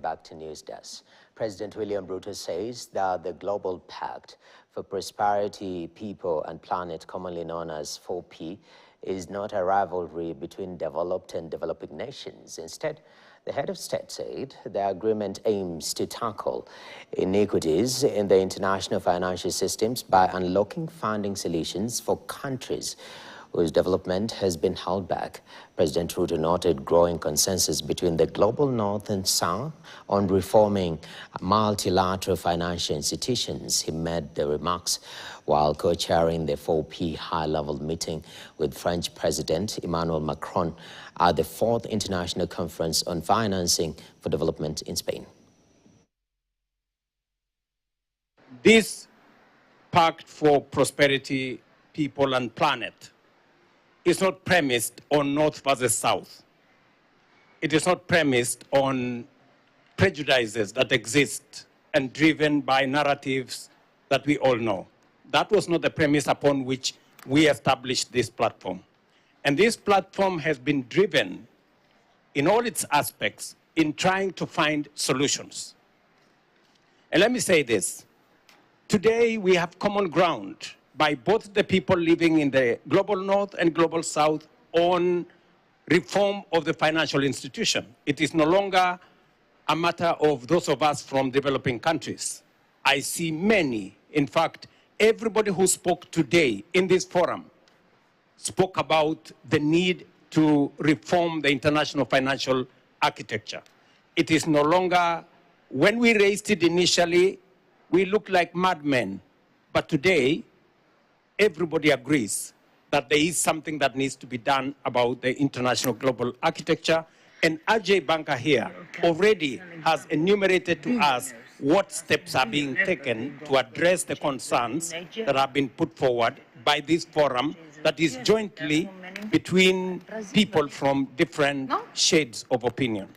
back to News Desk. President William Ruto says that the Global Pact for Prosperity, People and Planet, commonly known as 4P, is not a rivalry between developed and developing nations. Instead, the head of state said the agreement aims to tackle inequities in the international financial systems by unlocking funding solutions for countries whose development has been held back. President Ruto noted growing consensus between the global north and south on reforming multilateral financial institutions. He made the remarks while co-chairing the 4P high-level meeting with French President Emmanuel Macron at the 4th International Conference on Financing for Development in Spain. This Pact for Prosperity, People and Planet is not premised on North versus South. It is not premised on prejudices that exist and driven by narratives that we all know. That was not the premise upon which we established this platform. And this platform has been driven in all its aspects in trying to find solutions. And let me say this. Today we have common ground by both the people living in the global north and global south on reform of the financial institution. It is no longer a matter of those of us from developing countries. I see many, in fact, everybody who spoke today in this forum spoke about the need to reform the international financial architecture. It is no longer, when we raised it initially, we looked like madmen, but today, everybody agrees that there is something that needs to be done about the international global architecture. And Ajay Banka here already has enumerated to us what steps are being taken to address the concerns that have been put forward by this forum that is jointly between people from different shades of opinion.